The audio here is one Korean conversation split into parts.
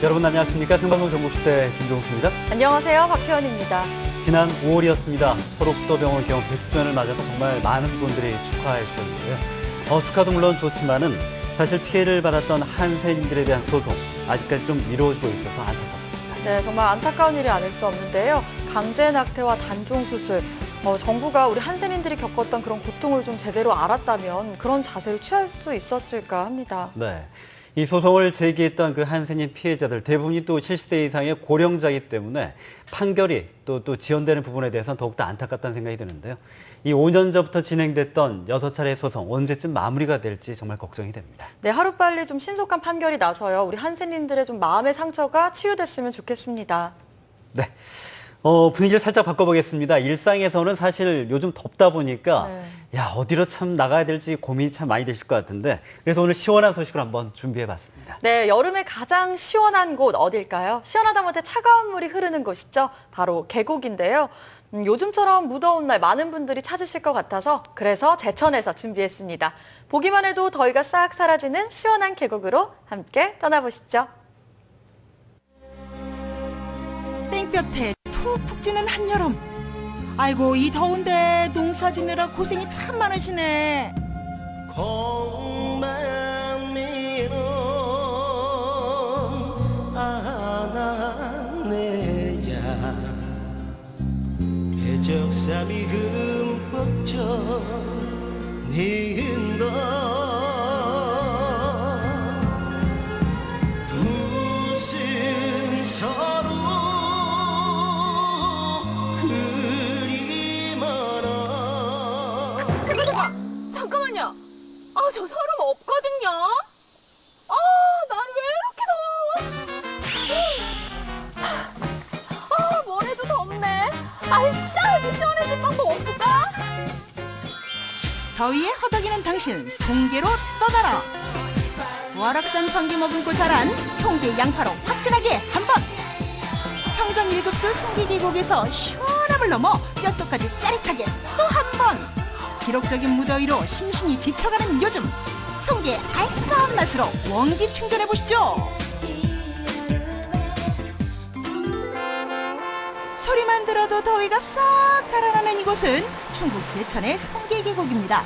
여러분 안녕하십니까? 생방송 정보시대 김종수입니다. 안녕하세요. 박혜원입니다. 지난 5월이었습니다. 서울국도병원 개원 100주년을 맞아서 정말 많은 분들이 축하해 주셨는데요. 축하도 물론 좋지만은 사실 피해를 받았던 한센인들에 대한 소송 아직까지 좀 미뤄지고 있어서 안타깝습니다. 네, 정말 안타까운 일이 아닐 수 없는데요. 강제 낙태와 단종 수술. 정부가 우리 한센인들이 겪었던 그런 고통을 좀 제대로 알았다면 그런 자세를 취할 수 있었을까 합니다. 네. 이 소송을 제기했던 그 한센인 피해자들 대부분이 또 70대 이상의 고령자이기 때문에 판결이 또 지연되는 부분에 대해서는 더욱더 안타깝다는 생각이 드는데요. 이 5년 전부터 진행됐던 6차례 소송 언제쯤 마무리가 될지 정말 걱정이 됩니다. 네, 하루빨리 좀 신속한 판결이 나서요. 우리 한센인들의 좀 마음의 상처가 치유됐으면 좋겠습니다. 네. 분위기를 살짝 바꿔보겠습니다. 일상에서는 사실 요즘 덥다 보니까 야 어디로 참 나가야 될지 고민이 참 많이 되실 것 같은데 그래서 오늘 시원한 소식을 한번 준비해봤습니다. 네, 여름에 가장 시원한 곳 어딜까요? 시원하다 못해 차가운 물이 흐르는 곳이죠. 바로 계곡인데요. 요즘처럼 무더운 날 많은 분들이 찾으실 것 같아서 그래서 제천에서 준비했습니다. 보기만 해도 더위가 싹 사라지는 시원한 계곡으로 함께 떠나보시죠. 땡볕에 푹푹 찌는 한여름. 아이고 이 더운데 농사 지느라 고생이 참 많으시네. 콩만미는 아나네야 해적삼이 흠뻑 젖는다 웃음 서로 잠깐만요. 저 서름 없거든요. 난 왜 이렇게 더워? 뭐래도 덥네. 싹 시원해질 방법 없을까? 더위에 허덕이는 당신 송계로 떠나라. 월악산 청기 머금고 자란 송계 양파로 화끈하게 한번. 청정 1급수 송계 계곡에서 시원함을 넘어 뼛속까지 짜릿하게 또 한 번. 기록적인 무더위로 심신이 지쳐가는 요즘 송계의 알싸한 맛으로 원기 충전해보시죠. 소리만 들어도 더위가 싹 달아나는 이곳은 충북 제천의 송계 계곡입니다.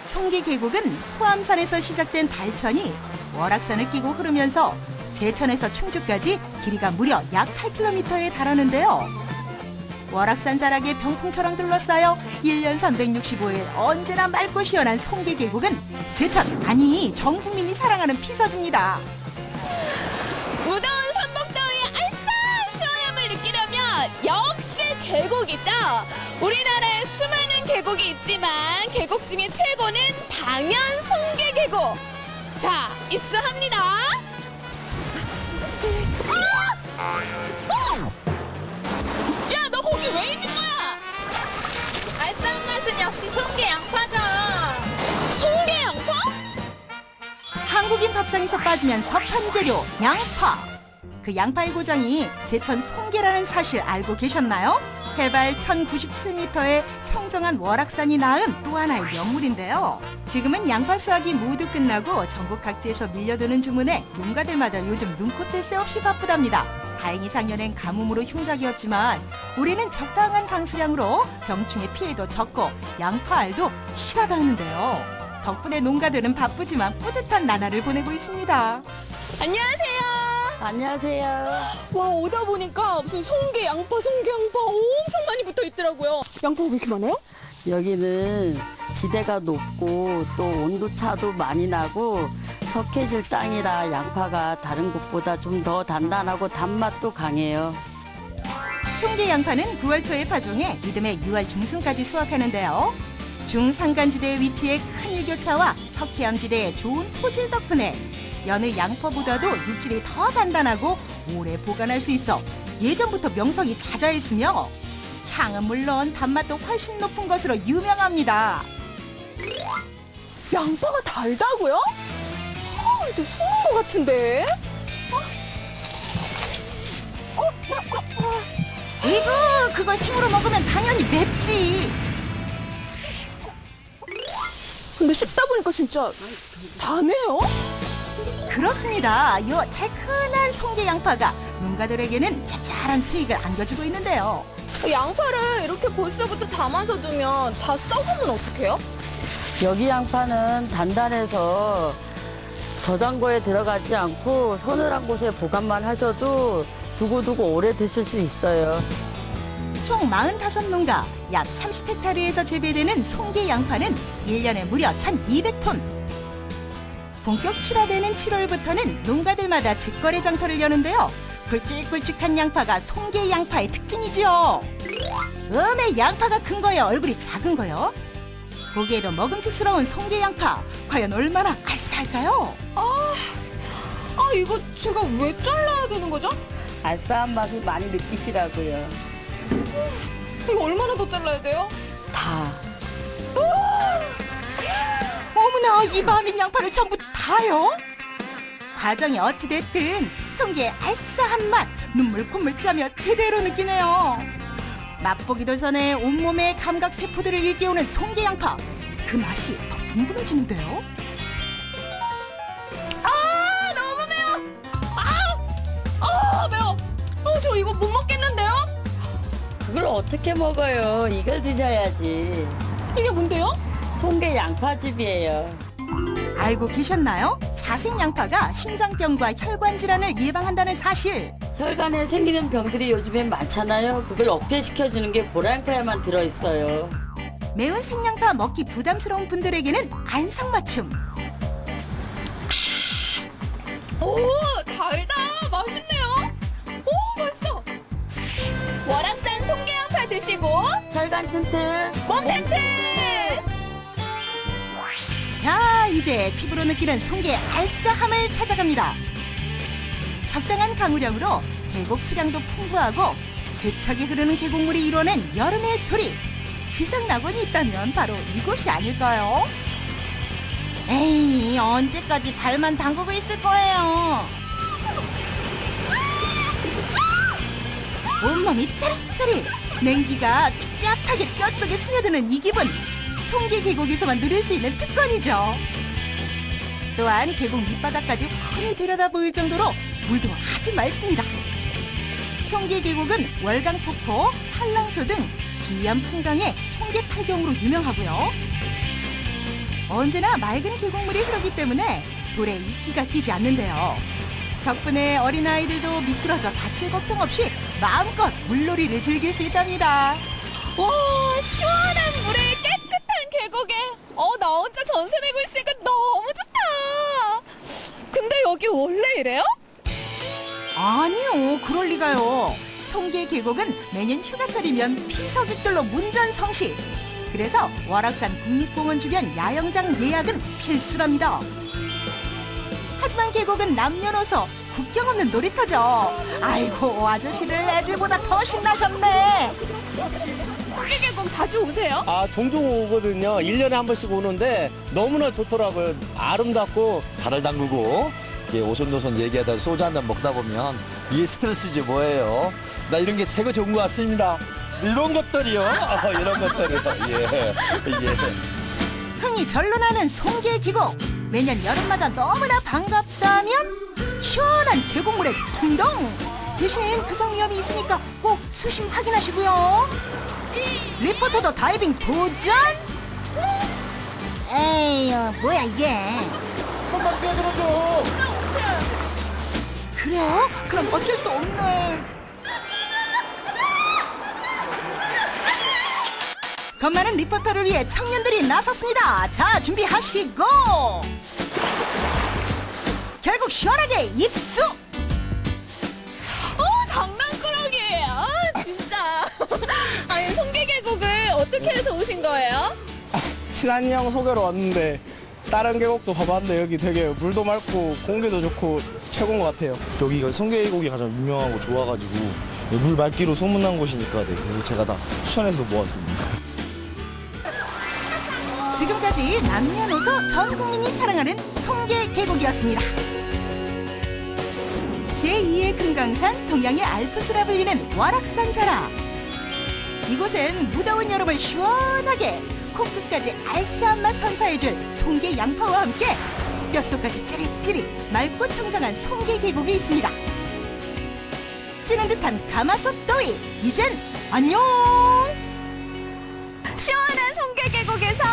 송계 계곡은 포암산에서 시작된 달천이 월악산을 끼고 흐르면서 제천에서 충주까지 길이가 무려 약 8km에 달하는데요. 월악산 자락에 병풍처럼 둘러싸여 1년 365일 언제나 맑고 시원한 송계 계곡은 제천, 아니 전 국민이 사랑하는 피서지입니다. 무더운 삼복더위의 알싸한 시원함을 느끼려면 역시 계곡이죠. 우리나라에 수많은 계곡이 있지만 계곡 중에 최고는 당연 송계 계곡. 자, 입수합니다. 야, 너 거기 왜 있는 거야? 알싸한 맛은 역시 송계 양파죠. 송계 양파? 한국인 밥상에서 빠지면 섭한 재료 양파. 그 양파의 고장이 제천 송계라는 사실 알고 계셨나요? 해발 1097m의 청정한 월악산이 낳은 또 하나의 명물인데요. 지금은 양파 수확이 모두 끝나고 전국 각지에서 밀려드는 주문에 농가들마다 요즘 눈코 뜰 새 없이 바쁘답니다. 다행히 작년엔 가뭄으로 흉작이었지만 올해는 적당한 강수량으로 병충해 피해도 적고 양파알도 실하다는데요. 덕분에 농가들은 바쁘지만 뿌듯한 나날을 보내고 있습니다. 안녕하세요. 안녕하세요. 와, 오다 보니까 무슨 송계 양파 엄청 많이 붙어 있더라고요. 양파가 왜 이렇게 많아요? 여기는 지대가 높고 또 온도차도 많이 나고 석회질 땅이라 양파가 다른 곳보다 좀 더 단단하고 단맛도 강해요. 송계 양파는 9월 초에 파종해 이듬해 6월 중순까지 수확하는데요. 중산간지대에 위치해 큰 일교차와 석회암지대의 좋은 토질 덕분에 여느 양파보다도 육질이 더 단단하고 오래 보관할 수 있어 예전부터 명성이 자자했으며 향은 물론 단맛도 훨씬 높은 것으로 유명합니다. 양파가 달다고요? 이거 속은 것 같은데? 이구 그걸 생으로 먹으면 당연히 맵지. 근데 씹다 보니까 진짜 다네요? 그렇습니다. 요 달큰한 송계 양파가 농가들에게는 짭짤한 수익을 안겨주고 있는데요. 양파를 이렇게 벌써부터 담아서 두면 다 썩으면 어떡해요? 여기 양파는 단단해서 저장고에 들어가지 않고 서늘한 곳에 보관만 하셔도 두고두고 오래 드실 수 있어요. 총 45농가 약 30헥타르에서 재배되는 송계 양파는 1년에 무려 1,200톤. 본격 출하되는 7월부터는 농가들마다 직거래 장터를 여는데요. 굵직굵직한 양파가 송계 양파의 특징이지요. 양파가 큰 거요, 얼굴이 작은 거요? 보기에도 먹음직스러운 송계 양파, 과연 얼마나 알싸할까요? 이거 제가 왜 잘라야 되는 거죠? 알싸한 맛을 많이 느끼시라고요. 이거 얼마나 더 잘라야 돼요? 다. 어머나, 이 많은 양파를 전부 다요? 과정이 어찌됐든 송계의 알싸한 맛, 눈물 콧물 짜며 제대로 느끼네요. 맛보기도 전에 온몸의 감각 세포들을 일깨우는 송계 양파, 그 맛이 더 궁금해지는데요. 너무 매워! 매워! 저 이거 못 먹겠는데요? 그걸 어떻게 먹어요? 이걸 드셔야지. 이게 뭔데요? 송계 양파즙이에요. 알고 계셨나요? 자생 양파가 심장병과 혈관 질환을 예방한다는 사실. 혈관에 생기는 병들이 요즘엔 많잖아요. 그걸 억제시켜주는 게 보라양파에만 들어있어요. 매운 생양파 먹기 부담스러운 분들에게는 안성맞춤. 오, 달다! 맛있네요! 오, 맛있어! 월악산 송계양파 드시고 혈관 튼튼. 몸 튼튼! 자, 이제 피부로 느끼는 송계의 알싸함을 찾아갑니다. 적당한 강우량으로 계곡 수량도 풍부하고 세차게 흐르는 계곡물이 이뤄낸 여름의 소리. 지상낙원이 있다면 바로 이곳이 아닐까요? 에이, 언제까지 발만 담그고 있을 거예요. 온몸이 짜릿짜릿, 냉기가 뚜렷하게 뼛속에 스며드는 이 기분, 송계 계곡에서만 누릴 수 있는 특권이죠. 또한 계곡 밑바닥까지 훤히 들여다 보일 정도로 물도 아주 맑습니다. 송계 계곡은 월강폭포, 한랑소 등 기암 풍광의 송계 팔경으로 유명하고요. 언제나 맑은 계곡물이 흐르기 때문에 돌에 이끼가 끼지 않는데요. 덕분에 어린아이들도 미끄러져 다칠 걱정 없이 마음껏 물놀이를 즐길 수 있답니다. 와, 시원한 물에 깨끗한 계곡에 나 혼자 전세 내고 있으니까 너무 좋다. 근데 여기 원래 이래요? 아니요, 그럴 리가요. 송계 계곡은 매년 휴가철이면 피서객들로 문전성시. 그래서 월악산 국립공원 주변 야영장 예약은 필수랍니다. 하지만 계곡은 남녀노소 국경 없는 놀이터죠. 아이고, 아저씨들 애들보다 더 신나셨네. 송계계곡 자주 오세요? 종종 오거든요. 1년에 한 번씩 오는데 너무나 좋더라고요. 아름답고 발을 담그고 오손도손 얘기하다 소주 한 잔 먹다 보면 이게 스트레스지 뭐예요. 나 이런 게 최고 좋은 것 같습니다. 이런 것들이요. 이런 것들이요. 예. 흥이 절로 나는 송계 계곡. 매년 여름마다 너무나 반갑다면 시원한 계곡물에 풍덩. 대신 부상 위험이 있으니까 꼭 수심 확인하시고요. 리포터도 다이빙 도전? 에휴, 뭐야 이게. 한번 뛰어들어줘. 그래요? 그럼 어쩔 수 없네. 겁 많은 리포터를 위해 청년들이 나섰습니다. 자, 준비하시고. 결국 시원하게 입수. 장난꾸러기예요. 진짜. 아니, 송계계곡을 어떻게 해서 오신 거예요? 친한 형 소개로 왔는데 다른 계곡도 가봤는데 여기 되게 물도 맑고 공기도 좋고 최고인 것 같아요. 여기가 송계계곡이 가장 유명하고 좋아가지고 물 맑기로 소문난 곳이니까 그래서 제가 다 추천해서 모았습니다. 지금까지 남녀노소 전 국민이 사랑하는 송계 계곡이었습니다. 제2의 금강산, 동양의 알프스라 불리는 월악산 자락. 이곳엔 무더운 여름을 시원하게 콩끝까지 알싸한 맛 선사해줄 송계 양파와 함께 뼛속까지 찌릿찌릿 맑고 청정한 송계 계곡이 있습니다. 찌는 듯한 가마솥 더위 이젠 안녕. 시원한 송계 계곡에서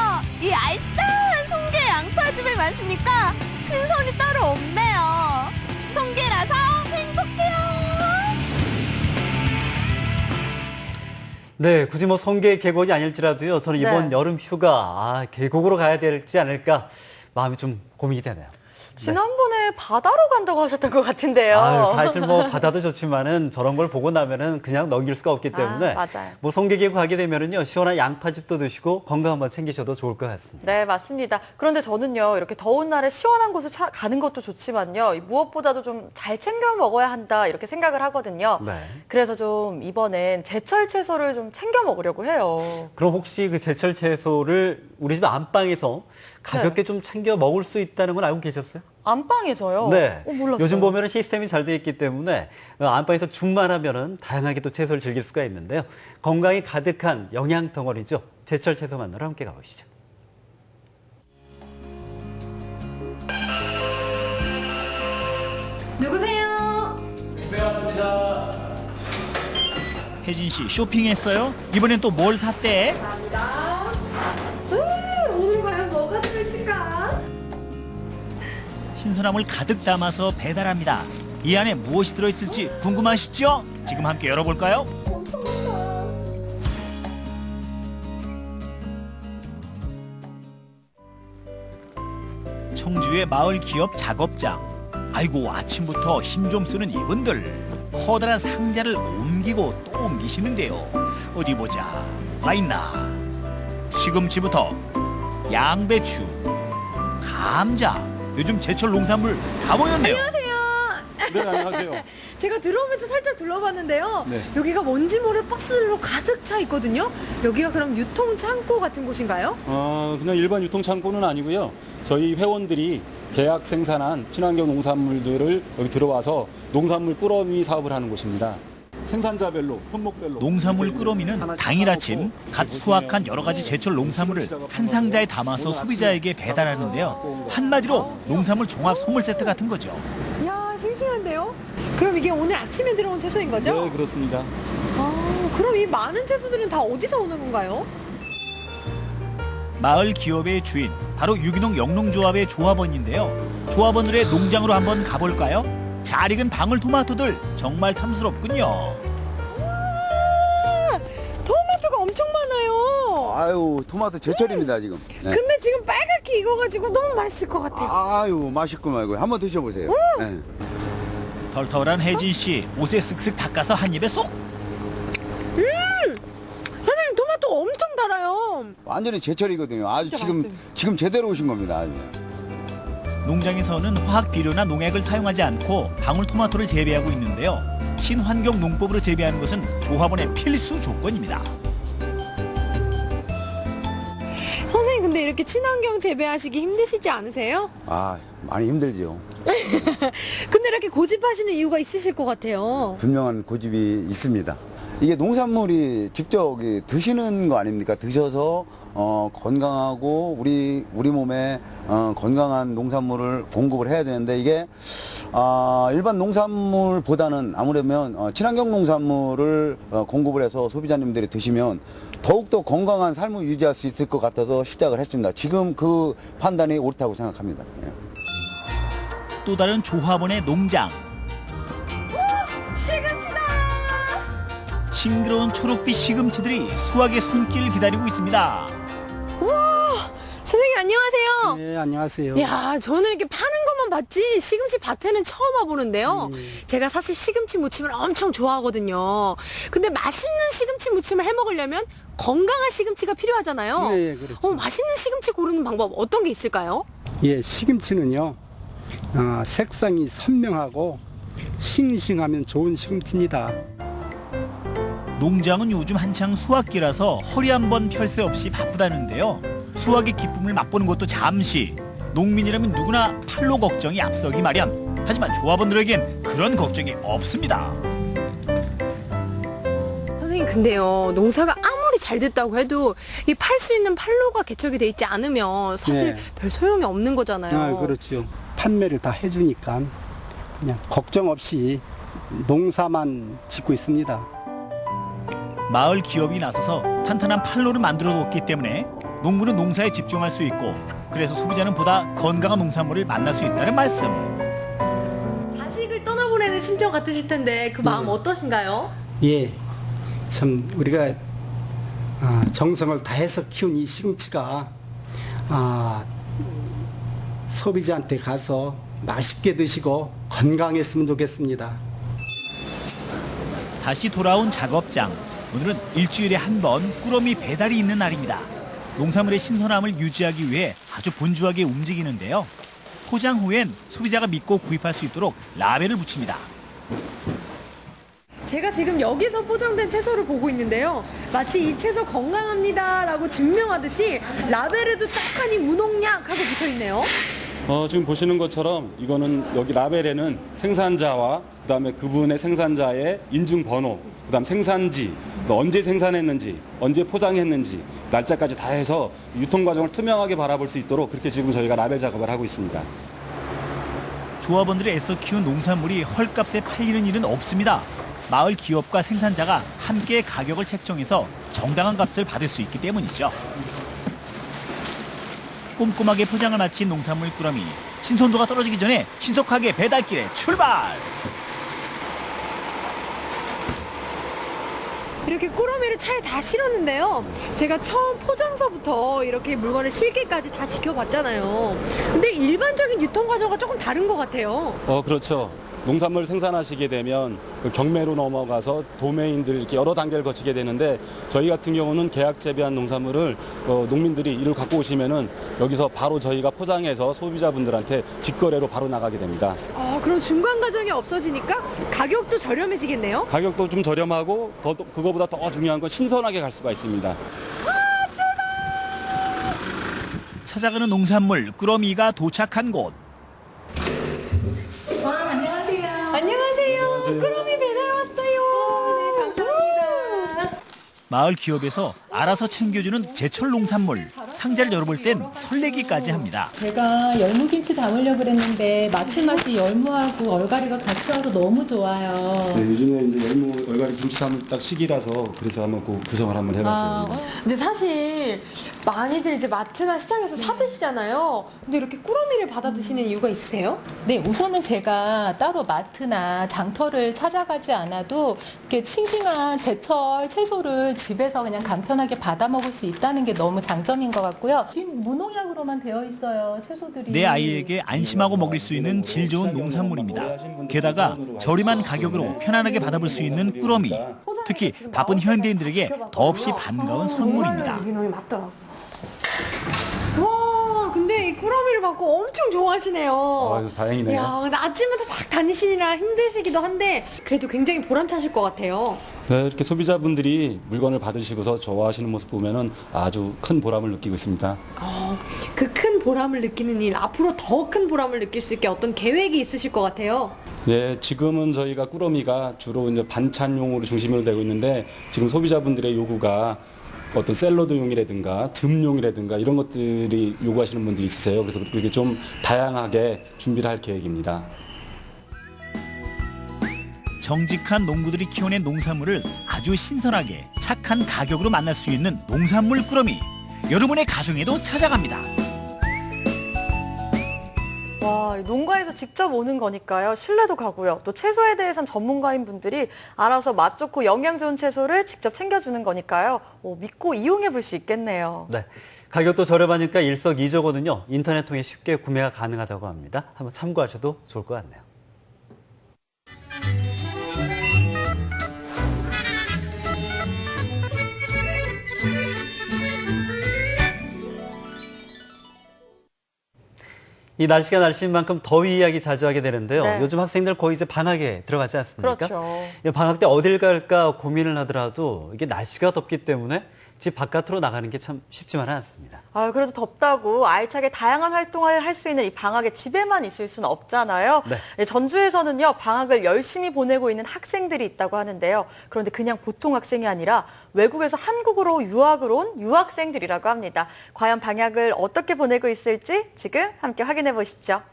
이 알싸한 송계 양파즙을 마시니까 신선이 따로 없네요. 송계라서 행복해요. 네, 굳이 뭐 송계 계곡이 아닐지라도요. 저는 이번 네. 여름 휴가 계곡으로 가야 될지 않을까 마음이 좀 고민이 되네요. 지난번에 바다로 간다고 하셨던 것 같은데요. 사실 뭐 바다도 좋지만은 저런 걸 보고 나면은 그냥 넘길 수가 없기 때문에 맞아요. 뭐 송계 계곡 가게 되면은요 시원한 양파즙도 드시고 건강 한번 챙기셔도 좋을 것 같습니다. 네, 맞습니다. 그런데 저는요, 이렇게 더운 날에 시원한 곳을 가는 것도 좋지만요, 무엇보다도 좀 잘 챙겨 먹어야 한다, 이렇게 생각을 하거든요. 네. 그래서 좀 이번엔 제철 채소를 좀 챙겨 먹으려고 해요. 그럼 혹시 그 제철 채소를 우리 집 안방에서 가볍게 좀 챙겨 먹을 수 있다는 건 알고 계셨어요? 안방에서요? 네. 몰랐어요. 요즘 보면은 시스템이 잘 되어 있기 때문에 안방에서 죽만 하면은 다양하게 또 채소를 즐길 수가 있는데요. 건강이 가득한 영양 덩어리죠. 제철 채소 만나러 함께 가보시죠. 누구세요? 혜진 씨 쇼핑했어요? 이번엔 또 뭘 샀대? 오늘 과연 뭐가 들어있을까? 신선함을 가득 담아서 배달합니다. 이 안에 무엇이 들어있을지 궁금하시죠? 지금 함께 열어볼까요? 청주의 마을 기업 작업장. 아이고 아침부터 힘 좀 쓰는 이분들. 커다란 상자를 옮기고 또 옮기시는데요. 어디 보자. 와있나. 시금치부터 양배추, 감자. 요즘 제철 농산물 다 모였네요. 네, 안녕하세요. 제가 들어오면서 살짝 둘러봤는데요. 네. 여기가 뭔지 모를 박스들로 가득 차 있거든요. 여기가 그럼 유통 창고 같은 곳인가요? 그냥 일반 유통 창고는 아니고요. 저희 회원들이 계약 생산한 친환경 농산물들을 여기 들어와서 농산물 꾸러미 사업을 하는 곳입니다. 생산자별로, 품목별로. 농산물 꾸러미는 당일 아침 갓 수확한 여러 가지 제철 농산물을 한 상자에 담아서 소비자에게 배달하는데요. 한마디로 농산물 종합 선물 세트 같은 거죠. 이야, 싱싱한데요? 그럼 이게 오늘 아침에 들어온 채소인 거죠? 네, 그렇습니다. 그럼 이 많은 채소들은 다 어디서 오는 건가요? 마을 기업의 주인, 바로 유기농 영농조합의 조합원인데요. 조합원들의 농장으로 한번 가볼까요? 잘 익은 방울토마토들 정말 탐스럽군요. 토마토가 엄청 많아요. 아유, 토마토 제철입니다, 지금. 네. 근데 지금 빨갛게 익어가지고 너무 맛있을 것 같아요. 아유, 맛있구만. 이거 한번 드셔보세요. 네. 털털한 혜진 씨 옷에 쓱쓱 닦아서 한 입에 쏙. 사장님, 토마토가 엄청 달아요. 완전히 제철이거든요. 아주 진짜 지금, 맛있어요. 지금 제대로 오신 겁니다. 아주. 농장에서는 화학 비료나 농약을 사용하지 않고 방울토마토를 재배하고 있는데요. 신환경 농법으로 재배하는 것은 조합원의 필수 조건입니다. 선생님, 근데 이렇게 친환경 재배하시기 힘드시지 않으세요? 아, 많이 힘들죠. 근데 이렇게 고집하시는 이유가 있으실 것 같아요. 분명한 고집이 있습니다. 이게 농산물이 직접 드시는 거 아닙니까? 드셔서 건강하고 우리 몸에 건강한 농산물을 공급을 해야 되는데 이게 일반 농산물보다는 아무래도 친환경 농산물을 공급을 해서 소비자님들이 드시면 더욱더 건강한 삶을 유지할 수 있을 것 같아서 시작을 했습니다. 지금 그 판단이 옳다고 생각합니다. 예. 또 다른 조합원의 농장. 시금치다! 싱그러운 초록빛 시금치들이 수확의 손길을 기다리고 있습니다. 우와! 선생님, 안녕하세요. 네, 안녕하세요. 야, 저는 이렇게 파는 것만 봤지 시금치 밭에는 처음 와보는데요. 제가 사실 시금치 무침을 엄청 좋아하거든요. 근데 맛있는 시금치 무침을 해 먹으려면 건강한 시금치가 필요하잖아요. 예, 그렇죠. 맛있는 시금치 고르는 방법 어떤 게 있을까요? 예, 시금치는요, 색상이 선명하고 싱싱하면 좋은 시금치입니다. 농장은 요즘 한창 수확기라서 허리 한번 펼 새 없이 바쁘다는데요. 수확의 기쁨을 맛보는 것도 잠시. 농민이라면 누구나 팔로 걱정이 앞서기 마련. 하지만 조합원들에겐 그런 걱정이 없습니다. 선생님, 근데요, 농사가 아무리 잘 됐다고 해도 이 팔 수 있는 판로가 개척이 돼 있지 않으면 사실 네. 별 소용이 없는 거잖아요. 아, 그렇죠. 판매를 다 해주니까 그냥 걱정 없이 농사만 짓고 있습니다. 마을 기업이 나서서 탄탄한 판로를 만들어 뒀기 때문에 농부는 농사에 집중할 수 있고 그래서 소비자는 보다 건강한 농산물을 만날 수 있다는 말씀. 자식을 떠나보내는 심정 같으실 텐데 그 마음 어떠신가요? 예, 참 우리가 정성을 다해서 키운 이 시금치가 소비자한테 가서 맛있게 드시고 건강했으면 좋겠습니다. 다시 돌아온 작업장. 오늘은 일주일에 한 번 꾸러미 배달이 있는 날입니다. 농산물의 신선함을 유지하기 위해 아주 분주하게 움직이는데요. 포장 후엔 소비자가 믿고 구입할 수 있도록 라벨을 붙입니다. 제가 지금 여기서 포장된 채소를 보고 있는데요. 마치 이 채소 건강합니다라고 증명하듯이 라벨에도 딱하니 무농약 하고 붙어있네요. 지금 보시는 것처럼 이거는 여기 라벨에는 생산자와 그다음에 그분의 생산자의 인증 번호, 그다음 생산지, 또 언제 생산했는지, 언제 포장했는지 날짜까지 다 해서 유통 과정을 투명하게 바라볼 수 있도록 그렇게 지금 저희가 라벨 작업을 하고 있습니다. 조합원들이 애써 키운 농산물이 헐값에 팔리는 일은 없습니다. 마을 기업과 생산자가 함께 가격을 책정해서 정당한 값을 받을 수 있기 때문이죠. 꼼꼼하게 포장을 마친 농산물 꾸러미. 신선도가 떨어지기 전에 신속하게 배달길에 출발! 이렇게 꾸러미를 차에 다 실었는데요. 제가 처음 포장서부터 이렇게 물건을 실기까지 다 지켜봤잖아요. 근데 일반적인 유통 과정과 조금 다른 것 같아요. 그렇죠. 농산물 생산하시게 되면 그 경매로 넘어가서 도매인들 이렇게 여러 단계를 거치게 되는데 저희 같은 경우는 계약 재배한 농산물을 농민들이 이를 갖고 오시면은 여기서 바로 저희가 포장해서 소비자분들한테 직거래로 바로 나가게 됩니다. 그럼 중간 과정이 없어지니까 가격도 저렴해지겠네요? 가격도 좀 저렴하고 그거보다 더 중요한 건 신선하게 갈 수가 있습니다. 찾아가는 농산물 꾸러미가 도착한 곳. 안녕하세요. 꾸러미 배달 왔어요. 네, 감사합니다. 마을 기업에서 알아서 챙겨주는 제철 농산물. 상자를 열어볼 땐 설레기까지 합니다. 제가 열무김치 담으려고 그랬는데 마치마치 열무하고 얼갈이가 같이 와서 너무 좋아요. 네, 요즘에 이제 열무 얼갈이 김치 담을 딱 시기라서 그래서 한번 구성을 한번 해봤어요. 근데 사실 많이들 이제 마트나 시장에서 사 드시잖아요. 근데 이렇게 꾸러미를 받아 드시는 이유가 있으세요? 네, 우선은 제가 따로 마트나 장터를 찾아가지 않아도 이렇게 싱싱한 제철 채소를 집에서 그냥 간편하게 받아 먹을 수 있다는 게 너무 장점인 것 같고요. 무농약으로만 되어 있어요, 채소들이. 내 아이에게 안심하고 먹일 수 있는 질 좋은 농산물입니다. 게다가 저렴한 가격으로 편안하게 받아볼 수 있는 꾸러미. 특히 바쁜 현대인들에게 더없이 반가운 선물입니다. 유기농이 맞더라고. 와, 근데 이 꾸러미를 받고 엄청 좋아하시네요. 다행이네요. 야, 근데 아침부터 막 다니시느라 힘드시기도 한데 그래도 굉장히 보람차실 것 같아요. 네, 이렇게 소비자분들이 물건을 받으시고서 좋아하시는 모습 보면은 아주 큰 보람을 느끼고 있습니다. 그 큰 보람을 느끼는 일, 앞으로 더 큰 보람을 느낄 수 있게 어떤 계획이 있으실 것 같아요. 네, 지금은 저희가 꾸러미가 주로 이제 반찬용으로 중심으로 되고 있는데 지금 소비자분들의 요구가 어떤 샐러드용이라든가 즙용이라든가 이런 것들이 요구하시는 분들이 있으세요. 그래서 그렇게 좀 다양하게 준비를 할 계획입니다. 정직한 농부들이 키워낸 농산물을 아주 신선하게 착한 가격으로 만날 수 있는 농산물 꾸러미. 여러분의 가정에도 찾아갑니다. 와, 농가에서 직접 오는 거니까요. 신뢰도 가고요. 또 채소에 대해선 전문가인 분들이 알아서 맛 좋고 영양 좋은 채소를 직접 챙겨주는 거니까요. 믿고 이용해 볼 수 있겠네요. 네. 가격도 저렴하니까 일석이조거든요. 인터넷 통해 쉽게 구매가 가능하다고 합니다. 한번 참고하셔도 좋을 것 같네요. 이 날씨가 날씨인 만큼 더위 이야기 자주 하게 되는데요. 네. 요즘 학생들 거의 이제 방학에 들어가지 않습니까? 그렇죠. 방학 때 어딜 갈까 고민을 하더라도 이게 날씨가 덥기 때문에 집 바깥으로 나가는 게 참 쉽지만은 않습니다. 그래도 덥다고 알차게 다양한 활동을 할 수 있는 이 방학에 집에만 있을 수는 없잖아요. 네. 전주에서는요, 방학을 열심히 보내고 있는 학생들이 있다고 하는데요. 그런데 그냥 보통 학생이 아니라 외국에서 한국으로 유학을 온 유학생들이라고 합니다. 과연 방학을 어떻게 보내고 있을지 지금 함께 확인해 보시죠.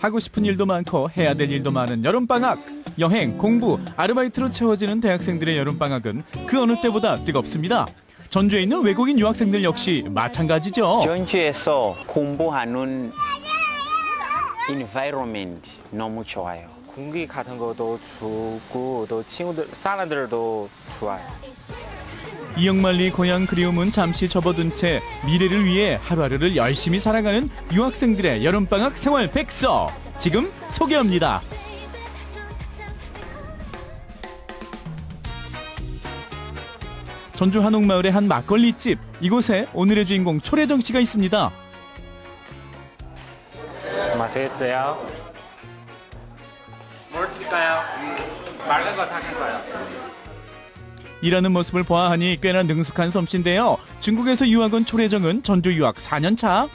하고 싶은 일도 많고 해야 될 일도 많은 여름방학. 여행, 공부, 아르바이트로 채워지는 대학생들의 여름방학은 그 어느 때보다 뜨겁습니다. 전주에 있는 외국인 유학생들 역시 마찬가지죠. 전주에서 공부하는 environment 너무 좋아요. 공기 같은 것도 좋고 또 친구들, 사람들도 좋아요. 이영만리 고향 그리움은 잠시 접어둔 채 미래를 위해 하루하루를 열심히 살아가는 유학생들의 여름방학 생활 백서 지금 소개합니다. 전주 한옥마을의 한 막걸리집, 이곳에 오늘의 주인공 초래정 씨가 있습니다. 맛있어요? 뭘 드릴까요? 맑은 거 타는 거요. 일하는 모습을 보아하니 꽤나 능숙한 솜씨인데요. 중국에서 유학 온 초래정은 전주 유학 4년 차.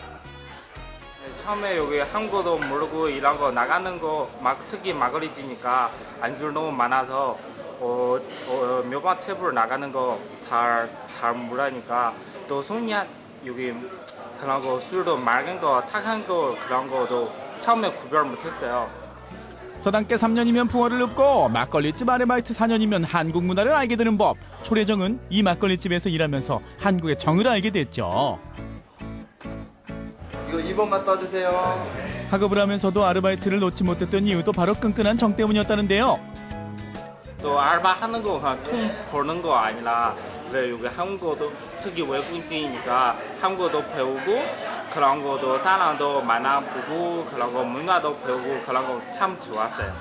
처음에 여기 한국어도 모르고 이런 거 나가는 거 특히 막걸리지니까 안줄 너무 많아서 몇번 탭으로 나가는 거 잘 모르니까 또 손이 여기 그런 거 술도 맑은 거 탁한 거 그런 거도 처음에 구별 못했어요. 서당계 3년이면 붕어를 읊고 막걸리집 아르바이트 4년이면 한국 문화를 알게 되는 법. 초래정은 이 막걸리집에서 일하면서 한국의 정을 알게 됐죠. 이거 2번 갖다 주세요. 학업을 하면서도 아르바이트를 놓지 못했던 이유도 바로 끈끈한 정 때문이었다는데요. 또 알바하는 거 그냥 돈 버는 거 아니라 왜 여기 한국어도 특히 외국인이니까 한국어도 배우고 그런 거도 사람도 만나보고 그런 거 문화도 배우고 그런 거 참 좋았어요.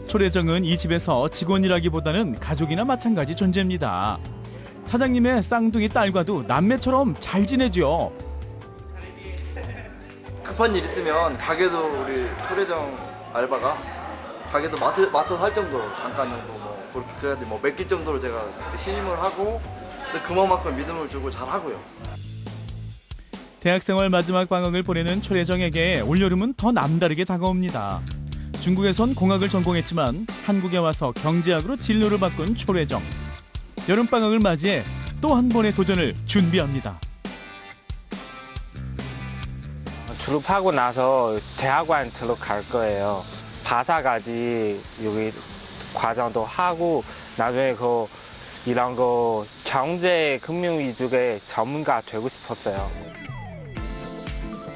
초래정은 이 집에서 직원이라기보다는 가족이나 마찬가지 존재입니다. 사장님의 쌍둥이 딸과도 남매처럼 잘 지내죠. 급한 일 있으면 가게도 우리 초래정 알바가 가게도 맡아서 할 정도로 잠깐 정도 뭐 그렇게까지 뭐 맡길 정도로 제가 신임을 하고 또 그만큼 믿음을 주고 잘 하고요. 대학생활 마지막 방학을 보내는 초래정에게 올여름은 더 남다르게 다가옵니다. 중국에선 공학을 전공했지만 한국에 와서 경제학으로 진로를 바꾼 초래정. 여름방학을 맞이해 또 한 번의 도전을 준비합니다. 졸업하고 나서 대학원 들어갈 거예요. 바사까지 여기 과정도 하고 나중에 이런 거 경제 금융 위주의 전문가 되고 싶었어요.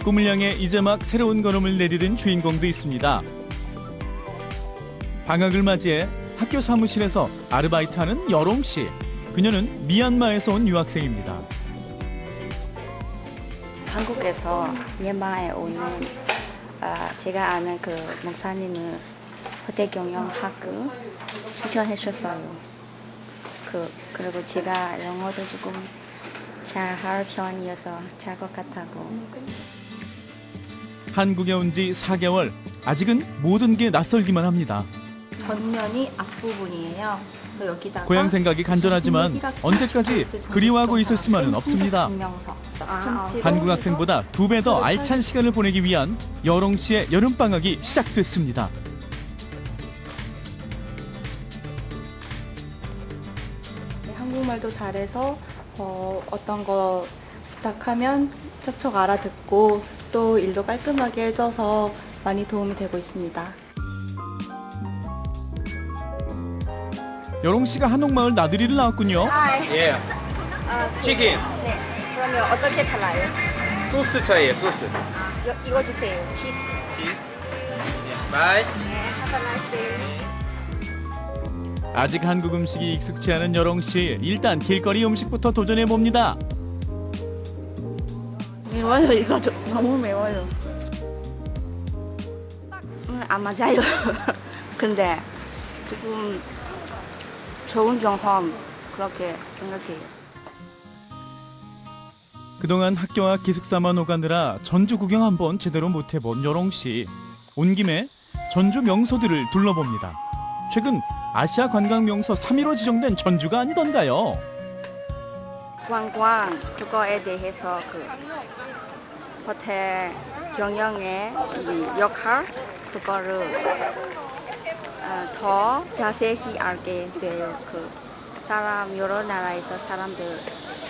꿈을 향해 이제 막 새로운 걸음을 내디딘 주인공도 있습니다. 방학을 맞이해 학교 사무실에서 아르바이트하는 여롱 씨. 그녀는 미얀마에서 온 유학생입니다. 한국에서 미얀마에 오는 제가 아는 그 목사님은 호텔경영학을 추천해 주셨어요. 그리고 제가 영어도 조금 잘 할 편이어서 잘 것 같다고. 한국에 온 지 4개월. 아직은 모든 게 낯설기만 합니다. 전면이 앞부분이에요. 여기다가 고향 생각이 간절하지만 언제까지 그리워하고 있을 수만은 없습니다. 한국 학생보다 2배 더 알찬 시간을 보내기 위한 여롱 씨의 여름방학이 시작됐습니다. 한국말도 잘해서 어떤 거 부탁하면 척척 알아듣고 또 일도 깔끔하게 해줘서 많이 도움이 되고 있습니다. 여롱 씨가 한옥마을 나들이를 나왔군요. 예. 치킨. 네. 그러면 어떻게 달라요? 소스 차이에 소스. 이거 주세요. 치즈. 바이. 아직 한국 음식이 익숙치 않은 여롱 씨. 일단 길거리 음식부터 도전해 봅니다. 매워요. 이거 너무 매워요. 안 맞아요. 근데 조금 좋은 경험 그렇게 생각해요. 그동안 학교와 기숙사만 오가느라 전주 구경 한번 제대로 못 해본 여롱 씨. 온 김에 전주 명소들을 둘러봅니다. 최근 아시아 관광 명소 3위로 지정된 전주가 아니던가요? 관광 그거에 대해서 그 호텔 경영의 이 역할 그거를 더 자세히 알게 돼요. 그 사람 여러 나라에서 사람들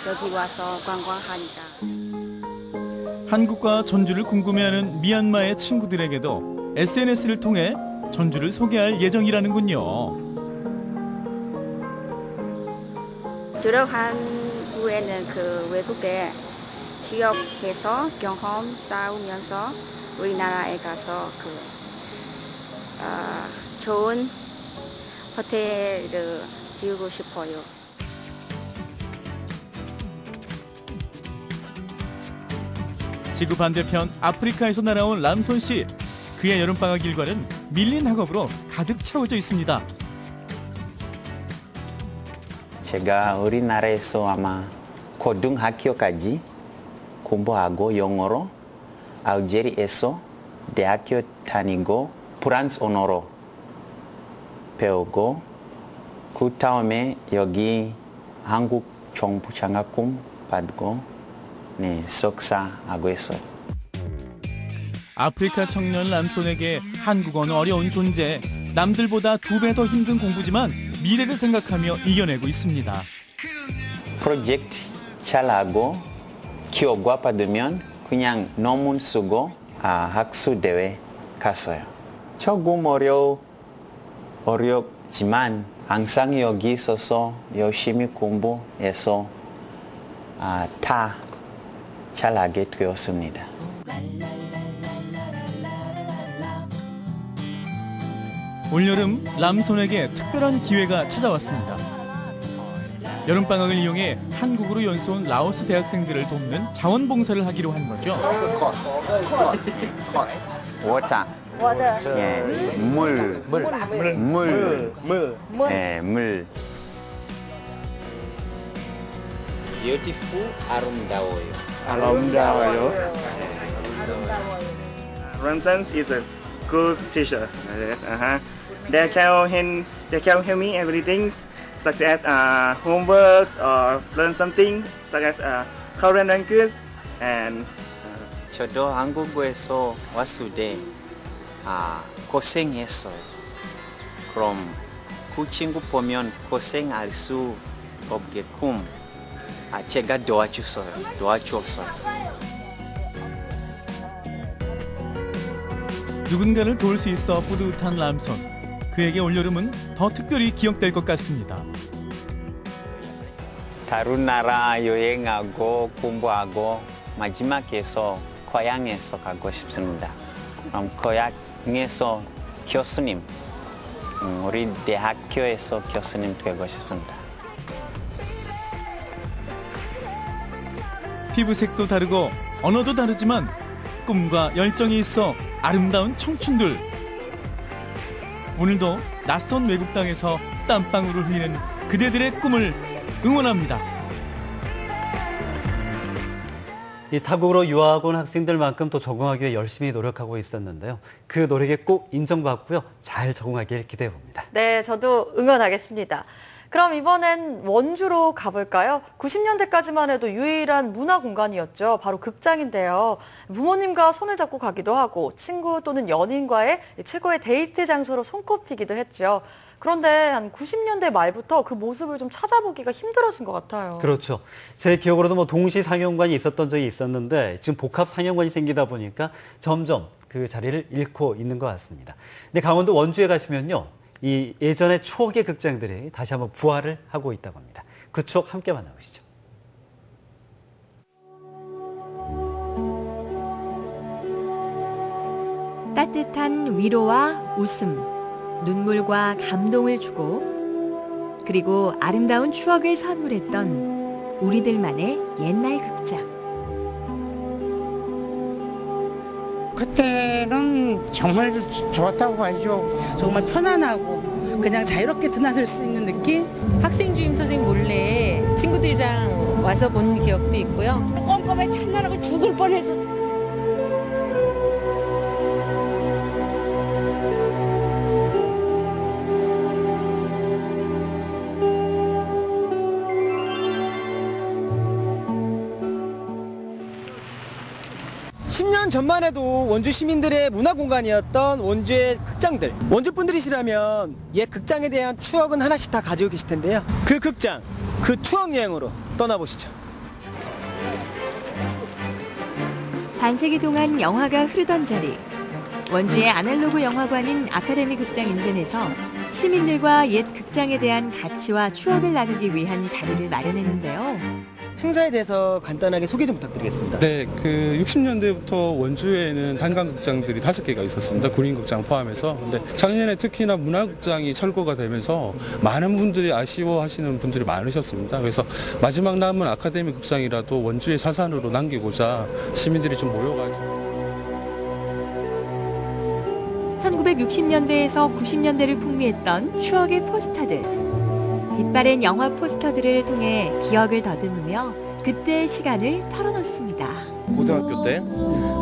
여기 와서 관광하니까. 한국과 전주를 궁금해하는 미얀마의 친구들에게도 SNS를 통해 전주를 소개할 예정이라는군요. 졸업한 후에는 그 외국에 취업해서 경험 쌓으면서 우리나라에 가서 좋은 호텔을 지우고 싶어요. 지구 반대편 아프리카에서 날아온 람손 씨. 그의 여름방학 일과는 밀린 학업으로 가득 채워져 있습니다. 제가 우리나라에서 아마 고등학교까지 공부하고 영어로 알제리에서 대학교 다니고 프랑스 언어로 배우고 그 다음에 여기 한국 정부 장학금 받고 석사하고 있어요. 아프리카 청년 람손에게 한국어는 어려운 존재, 남들보다 2배 더 힘든 공부지만 미래를 생각하며 이겨내고 있습니다. 프로젝트 잘하고 결과 받으면 그냥 논문 쓰고 학술대회 갔어요. 조금 어렵지만 항상 여기 있어서 열심히 공부해서 다 잘하게 되었습니다. 올여름 람손에게 특별한 기회가 찾아왔습니다. 여름방학을 이용해 한국으로 연수온 라오스 대학생들을 돕는 자원봉사를 하기로 한 거죠. 워터. 예, 물. 예, 물. Beautiful, 아름다워요. 아름다워요. Ramson is a good teacher. They can help me everything, such as homework or learn something, such as Korean language and. 저도 한국에서 왔을 때 고생했어요. 그럼 그 친구 보면 고생할 수 없게끔 제가 도와줬어요. 누군가를 도울 수 있어 뿌듯한 람손. 그에게 올여름은 더 특별히 기억될 것 같습니다. 다른 나라 여행하고 공부하고 마지막에서 고향에서 가고 싶습니다. 고향에서 교수님, 우리 대학교에서 교수님 되고 싶습니다. 피부색도 다르고 언어도 다르지만 꿈과 열정이 있어 아름다운 청춘들. 오늘도 낯선 외국 땅에서 땀방울을 흘리는 그대들의 꿈을 응원합니다. 이 타국으로 유학 온 학생들만큼 또 적응하기 위해 열심히 노력하고 있었는데요. 그 노력에 꼭 인정받고요. 잘 적응하길 기대해 봅니다. 네, 저도 응원하겠습니다. 그럼 이번엔 원주로 가볼까요? 90년대까지만 해도 유일한 문화 공간이었죠. 바로 극장인데요. 부모님과 손을 잡고 가기도 하고 친구 또는 연인과의 최고의 데이트 장소로 손꼽히기도 했죠. 그런데 한 90년대 말부터 그 모습을 좀 찾아보기가 힘들어진 것 같아요. 그렇죠. 제 기억으로도 동시 상영관이 있었던 적이 있었는데 지금 복합 상영관이 생기다 보니까 점점 그 자리를 잃고 있는 것 같습니다. 근데 강원도 원주에 가시면요. 이 예전의 추억의 극장들이 다시 한번 부활을 하고 있다고 합니다. 그 추억 함께 만나보시죠. 따뜻한 위로와 웃음, 눈물과 감동을 주고 그리고 아름다운 추억을 선물했던 우리들만의 옛날 극장. 그때는 정말 좋았다고 봐야죠. 정말 편안하고 그냥 자유롭게 드나들 수 있는 느낌? 학생 주임 선생님 몰래 친구들이랑 와서 본 기억도 있고요. 꼼꼼해 찬나라고 죽을 뻔해서. 10년 전만 해도 원주 시민들의 문화 공간이었던 원주의 극장들. 원주 분들이시라면 옛 극장에 대한 추억은 하나씩 다 가지고 계실 텐데요. 그 극장, 그 추억 여행으로 떠나보시죠. 반세기 동안 영화가 흐르던 자리. 원주의 아날로그 영화관인 아카데미 극장 인근에서 시민들과 옛 극장에 대한 가치와 추억을 나누기 위한 자리를 마련했는데요. 행사에 대해서 간단하게 소개 좀 부탁드리겠습니다. 네, 그 60년대부터 원주에는 단관극장들이 5개가 있었습니다. 군인극장 포함해서. 근데 작년에 특히나 문화극장이 철거가 되면서 많은 분들이 아쉬워하시는 분들이 많으셨습니다. 그래서 마지막 남은 아카데미 극장이라도 원주의 사산으로 남기고자 시민들이 좀 모여가지고. 1960년대에서 90년대를 풍미했던 추억의 포스터들. 빛바랜 영화 포스터들을 통해 기억을 더듬으며 그때의 시간을 털어놓습니다. 고등학교 때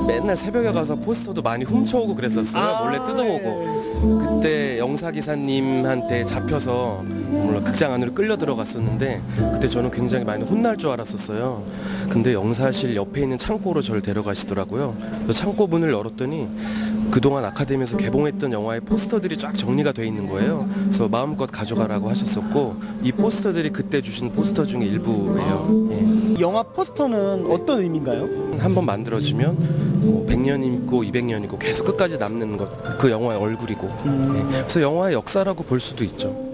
맨날 새벽에 가서 포스터도 많이 훔쳐오고 그랬었어요. 몰래 뜯어오고. 그때 영사기사님한테 잡혀서 물론 극장 안으로 끌려 들어갔었는데 그때 저는 굉장히 많이 혼날 줄 알았었어요. 근데 영사실 옆에 있는 창고로 저를 데려가시더라고요. 그래서 창고 문을 열었더니 그동안 아카데미에서 개봉했던 영화의 포스터들이 쫙 정리가 돼 있는 거예요. 그래서 마음껏 가져가라고 하셨었고 이 포스터들이 그때 주신 포스터 중에 일부예요. 예. 영화 포스터는 어떤 의미인가요? 한번 만들어지면 100년 있고 200년 있고 계속 끝까지 남는 것, 그 영화의 얼굴이고 예. 그래서 영화의 역사라고 볼 수도 있죠.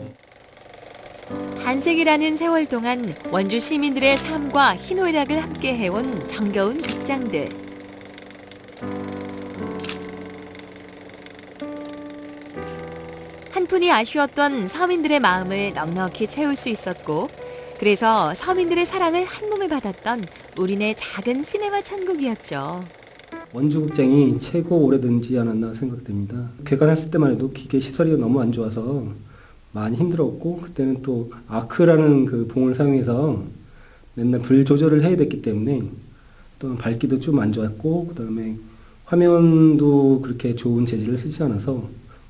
반세기라는 세월 동안 원주 시민들의 삶과 희노애락을 함께 해온 정겨운 극장들. 한푼이 아쉬웠던 서민들의 마음을 넉넉히 채울 수 있었고, 그래서 서민들의 사랑을 한몸에 받았던 우리네 작은 시네마 천국이었죠. 원주극장이 최고 오래되지 않았나 생각됩니다. 개관했을 때만 해도 기계 시설이 너무 안 좋아서 많이 힘들었고, 그때는 또 아크라는 그 봉을 사용해서 맨날 불 조절을 해야 됐기 때문에 또 밝기도 좀 안 좋았고, 그 다음에 화면도 그렇게 좋은 재질을 쓰지 않아서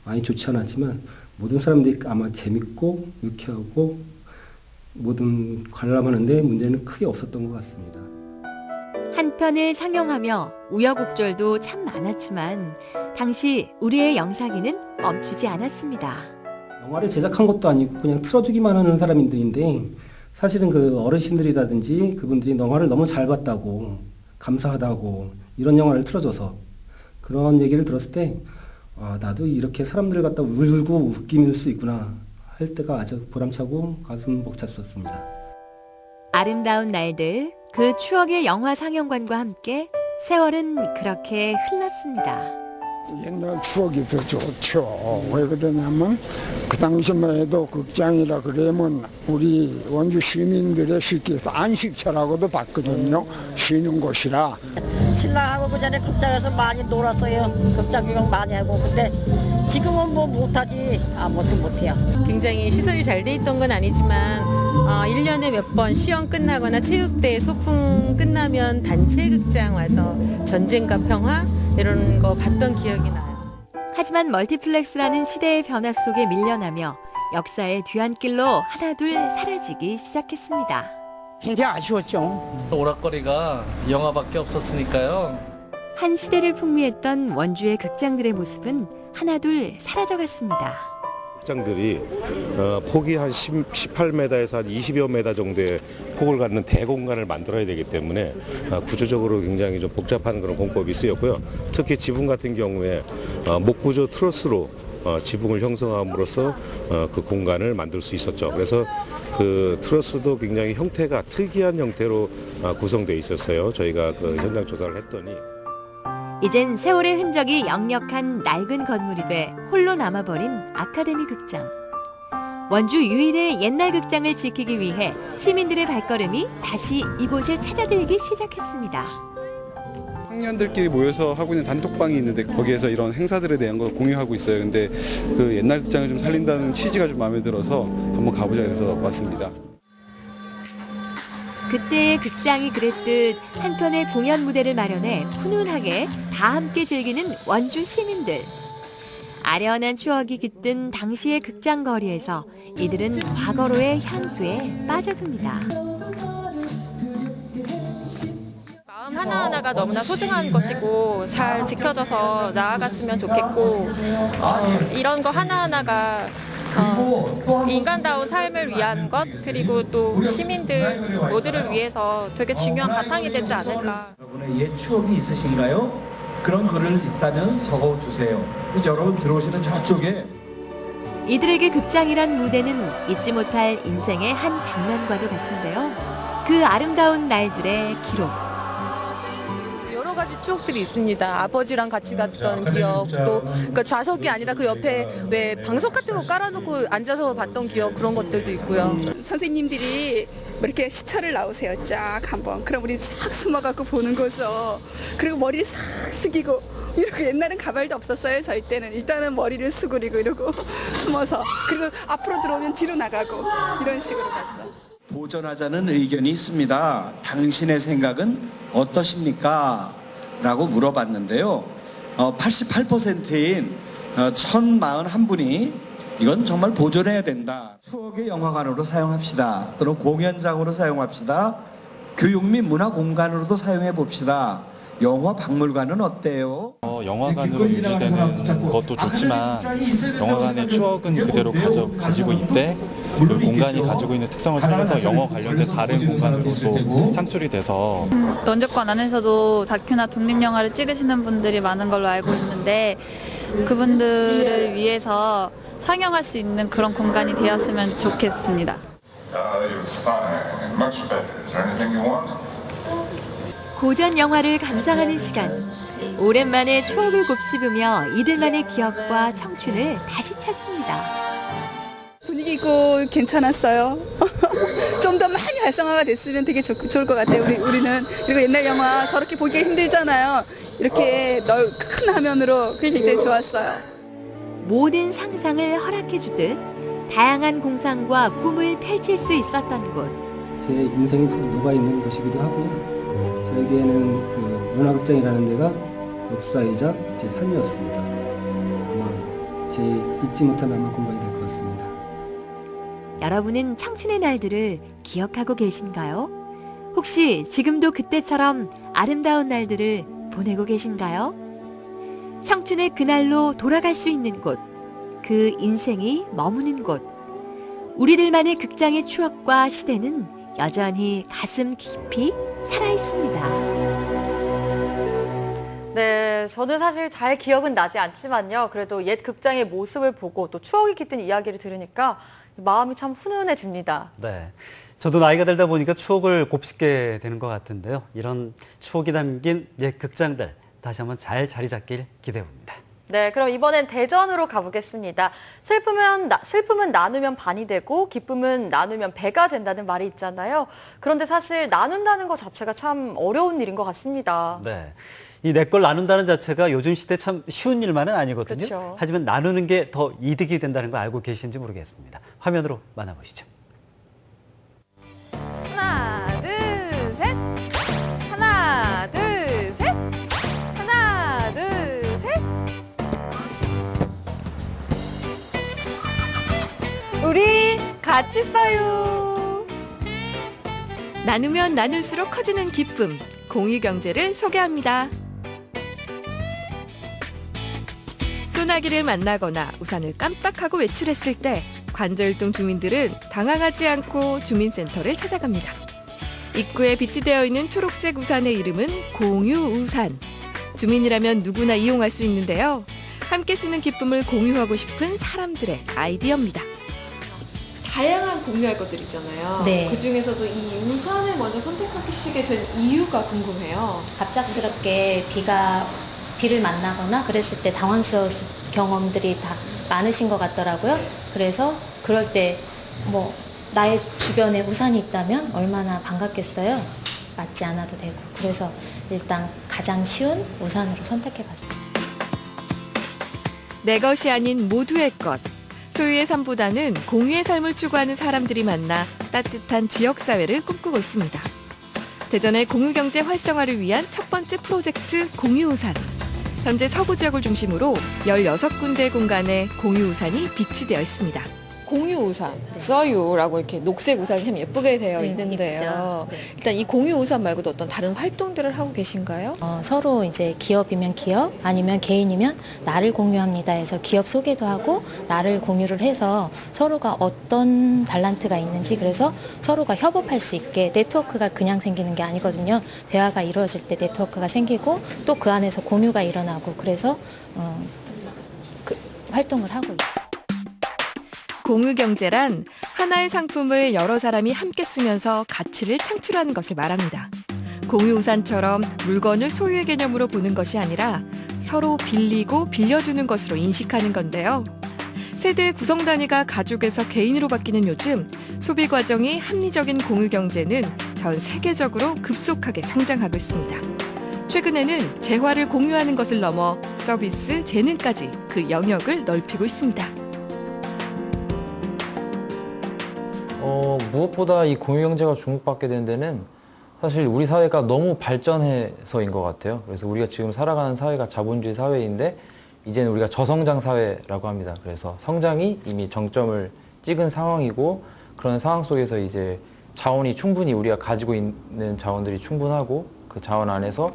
많이 좋지 않았지만 모든 사람들이 아마 재밌고 유쾌하고 모든 관람하는데 문제는 크게 없었던 것 같습니다. 한 편을 상영하며 우여곡절도 참 많았지만 당시 우리의 영상기는 멈추지 않았습니다. 영화를 제작한 것도 아니고 그냥 틀어주기만 하는 사람들인데 사실은 그 어르신들이라든지 그분들이 영화를 너무 잘 봤다고 감사하다고 이런 영화를 틀어줘서 그런 얘기를 들었을 때 아, 나도 이렇게 사람들을 갖다 울고 웃길 수 있구나 할 때가 아주 보람차고 가슴 벅찼었습니다. 아름다운 날들, 그 추억의 영화 상영관과 함께 세월은 그렇게 흘렀습니다. 옛날 추억이 더 좋죠. 왜 그러냐면 그 당시만 해도 극장이라 그러면 우리 원주 시민들의 쉽게 해서 안식처라고도 봤거든요. 쉬는 곳이라. 신랑하고 그 전에 극장에서 많이 놀았어요. 극장 구경 많이 하고. 근데 지금은 뭐 못하지. 아무것도 못해요. 굉장히 시설이 잘 돼 있던 건 아니지만 1년에 몇 번 시험 끝나거나 체육대 소풍 끝나면 단체 극장 와서 전쟁과 평화 이런 거 봤던 기억이 나요. 하지만 멀티플렉스라는 시대의 변화 속에 밀려나며 역사의 뒤안길로 하나둘 사라지기 시작했습니다. 굉장히 아쉬웠죠. 오락거리가 영화밖에 없었으니까요. 한 시대를 풍미했던 원주의 극장들의 모습은 하나둘 사라져갔습니다. 극장들이 폭이 한 18m에서 한 20여 m 정도의 폭을 갖는 대공간을 만들어야 되기 때문에 구조적으로 굉장히 좀 복잡한 그런 공법이 쓰였고요. 특히 지붕 같은 경우에 목구조 트러스로 지붕을 형성함으로써 그 공간을 만들 수 있었죠. 그래서 그 트러스도 굉장히 형태가 특이한 형태로 구성되어 있었어요. 저희가 그 현장 조사를 했더니. 이젠 세월의 흔적이 역력한 낡은 건물이 돼 홀로 남아버린 아카데미 극장. 원주 유일의 옛날 극장을 지키기 위해 시민들의 발걸음이 다시 이곳을 찾아들기 시작했습니다. 청년들끼리 모여서 하고 있는 단톡방이 있는데 거기에서 이런 행사들에 대한 걸 공유하고 있어요. 근데 그 옛날 극장을 좀 살린다는 취지가 좀 마음에 들어서 한번 가보자 해서 왔습니다. 그때의 극장이 그랬듯 한편의 공연 무대를 마련해 훈훈하게 다 함께 즐기는 원주 시민들. 아련한 추억이 깃든 당시의 극장 거리에서 이들은 과거로의 향수에 빠져듭니다. 마음 하나하나가 너무나 소중한 것이고 잘 지켜져서 나아갔으면 좋겠고 이런 거 하나하나가 인간다운 삶을 위한 것 그리고 또 시민들 모두를 위해서 되게 중요한 바탕이 되지 않을까. 여러분의 옛 추억이 있으신가요? 그런 글을 있다면 적어주세요. 여러분 들어오시는 저쪽에 이들에게 극장이란 무대는 잊지 못할 인생의 한 장면과도 같은데요. 그 아름다운 날들의 기록. 여러 가지 추억들이 있습니다. 아버지랑 같이 갔던 기억, 또 그러니까 좌석이 아니라 그 옆에 왜 방석 같은 거 깔아놓고 앉아서 봤던 기억 그런 것들도 있고요. 선생님들이 뭐 이렇게 시차를 나오세요. 쫙 한번. 그럼 우리 싹 숨어갖고 보는 거죠. 그리고 머리를 싹 숙이고 이렇게 옛날엔 가발도 없었어요. 저희 때는 일단은 머리를 수그리고 이러고 숨어서 그리고 앞으로 들어오면 뒤로 나가고 이런 식으로 봤죠. 보존하자는 의견이 있습니다. 당신의 생각은 어떠십니까? 라고 물어봤는데요. 88%인 1041분이 이건 정말 보존해야 된다. 추억의 영화관으로 사용합시다. 또는 공연장으로 사용합시다. 교육 및 문화 공간으로도 사용해 봅시다. 영화 박물관은 어때요? 영화관으로 유지되는 것도 좋지만 영화관의 추억은 그대로 가지고 있대 그 공간이 가지고 있는 특성을 살려서 영화 관련된 다른 공간으로도 창출이 돼서 런쥔관 안에서도 다큐나 독립영화를 찍으시는 분들이 많은 걸로 알고 있는데 그분들을 위해서 상영할 수 있는 그런 공간이 되었으면 좋겠습니다. 고전 영화를 감상하는 시간. 오랜만에 추억을 곱씹으며 이들만의 기억과 청춘을 다시 찾습니다. 분위기 있고 괜찮았어요. 좀 더 많이 활성화가 됐으면 되게 좋을 것 같아요. 우리는. 그리고 옛날 영화 저렇게 보기가 힘들잖아요. 이렇게 큰 화면으로 그게 굉장히 좋았어요. 모든 상상을 허락해주듯 다양한 공상과 꿈을 펼칠 수 있었던 곳. 제 인생이 녹아있는 곳이기도 하고요. 저에게는 그 문화극장이라는 데가 역사이자 제 삶이었습니다. 아마 제 잊지 못할 남은 공간이 될 것 같습니다. 여러분은 청춘의 날들을 기억하고 계신가요? 혹시 지금도 그때처럼 아름다운 날들을 보내고 계신가요? 청춘의 그날로 돌아갈 수 있는 곳, 그 인생이 머무는 곳. 우리들만의 극장의 추억과 시대는 여전히 가슴 깊이 살아있습니다. 네, 저는 사실 잘 기억은 나지 않지만요. 그래도 옛 극장의 모습을 보고 또 추억이 깃든 이야기를 들으니까 마음이 참 훈훈해집니다. 네, 저도 나이가 들다 보니까 추억을 곱씹게 되는 것 같은데요. 이런 추억이 담긴 옛 극장들 다시 한번 잘 자리 잡길 기대해봅니다. 네, 그럼 이번엔 대전으로 가보겠습니다. 슬픔은 나누면 반이 되고 기쁨은 나누면 배가 된다는 말이 있잖아요. 그런데 사실 나눈다는 것 자체가 참 어려운 일인 것 같습니다. 네, 이 내 걸 나눈다는 자체가 요즘 시대 참 쉬운 일만은 아니거든요. 그렇죠. 하지만 나누는 게 더 이득이 된다는 거 알고 계신지 모르겠습니다. 화면으로 만나보시죠. 하나, 둘, 셋. 하나, 둘, 셋. 하나, 둘, 셋. 우리 같이 써요. 나누면 나눌수록 커지는 기쁨, 공유경제를 소개합니다. 소나기를 만나거나 우산을 깜빡하고 외출했을 때 관저일동 주민들은 당황하지 않고 주민센터를 찾아갑니다. 입구에 비치되어 있는 초록색 우산의 이름은 공유우산. 주민이라면 누구나 이용할 수 있는데요. 함께 쓰는 기쁨을 공유하고 싶은 사람들의 아이디어입니다. 다양한 공유할 것들 있잖아요. 네. 그 중에서도 이 우산을 먼저 선택하시게 된 이유가 궁금해요. 갑작스럽게 비를 만나거나 그랬을 때 당황스러운 경험들이 다 많으신 것 같더라고요. 그래서 그럴 때 뭐 나의 주변에 우산이 있다면 얼마나 반갑겠어요. 맞지 않아도 되고. 그래서 일단 가장 쉬운 우산으로 선택해봤어요. 내 것이 아닌 모두의 것. 소유의 삶보다는 공유의 삶을 추구하는 사람들이 만나 따뜻한 지역사회를 꿈꾸고 있습니다. 대전의 공유경제 활성화를 위한 첫 번째 프로젝트 공유우산. 현재 서구 지역을 중심으로 16군데 공간에 공유우산이 비치되어 있습니다. 공유 우산, 써유라고 이렇게 녹색 우산이 참 예쁘게 되어 있는데요. 일단 이 공유 우산 말고도 어떤 다른 활동들을 하고 계신가요? 서로 이제 기업이면 기업, 아니면 개인이면 나를 공유합니다 해서 기업 소개도 하고 나를 공유를 해서 서로가 어떤 달란트가 있는지 그래서 서로가 협업할 수 있게 네트워크가 그냥 생기는 게 아니거든요. 대화가 이루어질 때 네트워크가 생기고 또 그 안에서 공유가 일어나고 그래서 활동을 하고 있어요. 공유경제란 하나의 상품을 여러 사람이 함께 쓰면서 가치를 창출하는 것을 말합니다. 공유우산처럼 물건을 소유의 개념으로 보는 것이 아니라 서로 빌리고 빌려주는 것으로 인식하는 건데요. 세대 구성 단위가 가족에서 개인으로 바뀌는 요즘 소비 과정이 합리적인 공유경제는 전 세계적으로 급속하게 성장하고 있습니다. 최근에는 재화를 공유하는 것을 넘어 서비스, 재능까지 그 영역을 넓히고 있습니다. 무엇보다 이 공유경제가 주목받게 된 데는 사실 우리 사회가 너무 발전해서인 것 같아요. 그래서 우리가 지금 살아가는 사회가 자본주의 사회인데 이제는 우리가 저성장 사회라고 합니다. 그래서 성장이 이미 정점을 찍은 상황이고 그런 상황 속에서 이제 자원이 충분히 우리가 가지고 있는 자원들이 충분하고 그 자원 안에서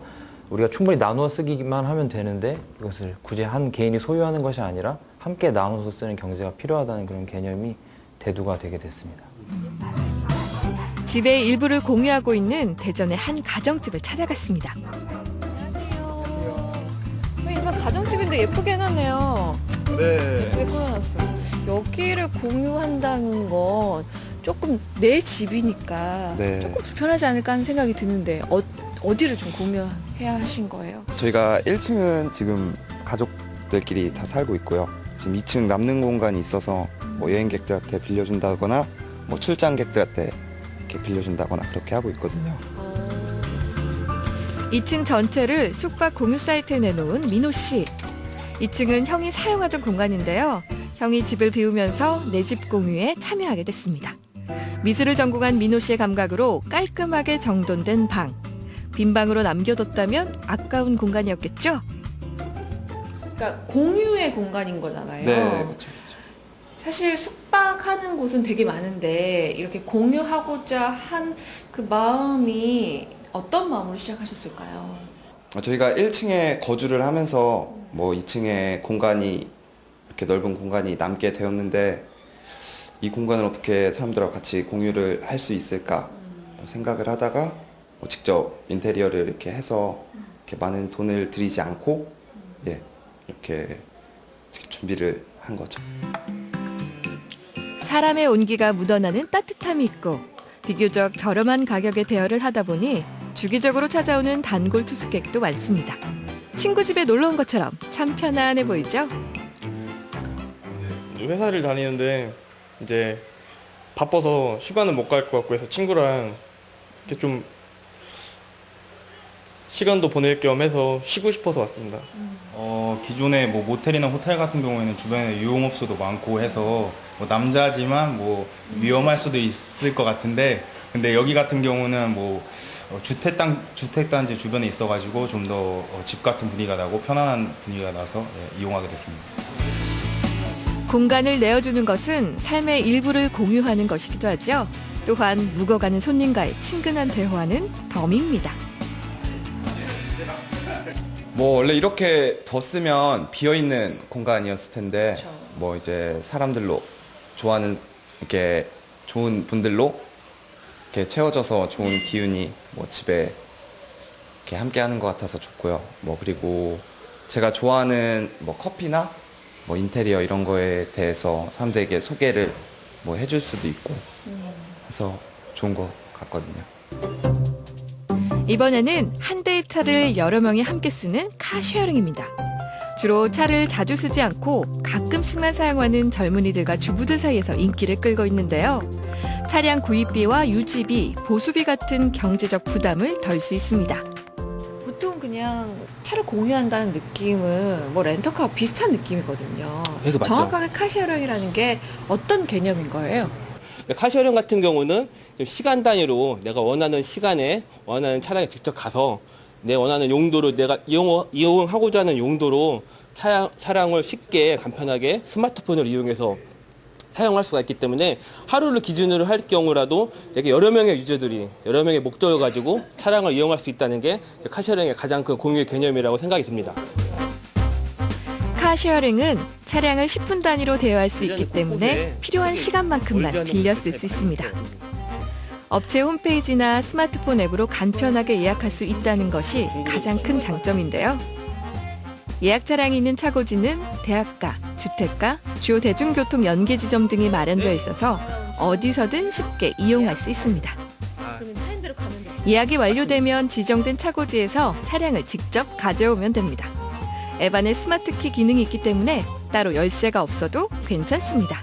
우리가 충분히 나누어 쓰기만 하면 되는데 이것을 굳이 한 개인이 소유하는 것이 아니라 함께 나눠서 쓰는 경제가 필요하다는 그런 개념이 대두가 되게 됐습니다. 집의 일부를 공유하고 있는 대전의 한 가정집을 찾아갔습니다. 일반 가정집인데 예쁘게 해놨네요. 네. 예쁘게 꾸며놨어요. 여기를 공유한다는 건 조금 내 집이니까 네. 조금 불편하지 않을까 하는 생각이 드는데 어디를 좀 공유해야 하신 거예요? 저희가 1층은 지금 가족들끼리 다 살고 있고요. 지금 2층 남는 공간이 있어서 뭐 여행객들한테 빌려준다거나 뭐 출장객들한테 이렇게 빌려준다거나 그렇게 하고 있거든요. 2층 전체를 숙박 공유 사이트에 내놓은 민호 씨. 2층은 형이 사용하던 공간인데요. 형이 집을 비우면서 내 집 공유에 참여하게 됐습니다. 미술을 전공한 민호 씨의 감각으로 깔끔하게 정돈된 방. 빈 방으로 남겨뒀다면 아까운 공간이었겠죠? 그러니까 공유의 공간인 거잖아요. 네, 그렇죠. 사실 숙박하는 곳은 되게 많은데 이렇게 공유하고자 한 그 마음이 어떤 마음으로 시작하셨을까요? 저희가 1층에 거주를 하면서 뭐 2층에 공간이 이렇게 넓은 공간이 남게 되었는데 이 공간을 어떻게 사람들하고 같이 공유를 할 수 있을까 생각을 하다가 뭐 직접 인테리어를 이렇게 해서 이렇게 많은 돈을 들이지 않고 이렇게 준비를 한 거죠. 사람의 온기가 묻어나는 따뜻함이 있고 비교적 저렴한 가격에 대여를 하다 보니 주기적으로 찾아오는 단골 투숙객도 많습니다. 친구 집에 놀러 온 것처럼 참 편안해 보이죠? 회사를 다니는데 이제 바빠서 휴가는 못 갈 것 같고 해서 친구랑 이렇게 좀 시간도 보낼 겸 해서 쉬고 싶어서 왔습니다. 기존에 뭐 모텔이나 호텔 같은 경우에는 주변에 유흥업소도 많고 해서 뭐 남자지만 뭐 위험할 수도 있을 것 같은데 근데 여기 같은 경우는 뭐 주택단지 주변에 있어가지고 좀 더 집 같은 분위기가 나고 편안한 분위기가 나서 이용하게 됐습니다. 공간을 내어주는 것은 삶의 일부를 공유하는 것이기도 하죠. 또한 묵어가는 손님과의 친근한 대화는 덤입니다. 뭐 원래 이렇게 뒀으면 비어있는 공간이었을 텐데 뭐 이제 사람들로 좋아하는 이렇게 좋은 분들로 이렇게 채워져서 좋은 기운이 뭐 집에 이렇게 함께 하는 것 같아서 좋고요. 뭐 그리고 제가 좋아하는 뭐 커피나 뭐 인테리어 이런 거에 대해서 사람들에게 소개를 뭐 해줄 수도 있고 해서 좋은 것 같거든요. 이번에는 한 대의 차를 여러 명이 함께 쓰는 카쉐어링입니다. 주로 차를 자주 쓰지 않고 가끔씩만 사용하는 젊은이들과 주부들 사이에서 인기를 끌고 있는데요. 차량 구입비와 유지비, 보수비 같은 경제적 부담을 덜 수 있습니다. 보통 그냥 차를 공유한다는 느낌은 뭐 렌터카와 비슷한 느낌이거든요. 네, 맞죠. 정확하게 카쉐어링이라는 게 어떤 개념인 거예요? 카쉐어링 같은 경우는 시간 단위로 내가 원하는 시간에 원하는 차량에 직접 가서 내 원하는 용도로 내가 이용하고자 하는 용도로 차량을 쉽게 간편하게 스마트폰을 이용해서 사용할 수가 있기 때문에 하루를 기준으로 할 경우라도 이렇게 여러 명의 유저들이 여러 명의 목적을 가지고 차량을 이용할 수 있다는 게 카쉐어링의 가장 큰 공유의 개념이라고 생각이 듭니다. 카쉐어링은 차량을 10분 단위로 대여할 수 있기 때문에 필요한 시간만큼만 빌려 쓸 수 있습니다. 업체 홈페이지나 스마트폰 앱으로 간편하게 예약할 수 있다는 것이 가장 큰 장점인데요. 예약 차량이 있는 차고지는 대학가, 주택가, 주요 대중교통 연계 지점 등이 마련되어 있어서 어디서든 쉽게 이용할 수 있습니다. 그러면 차인 대로 가면 돼요. 예약이 완료되면 지정된 차고지에서 차량을 직접 가져오면 됩니다. 앱 안에 스마트키 기능이 있기 때문에 따로 열쇠가 없어도 괜찮습니다.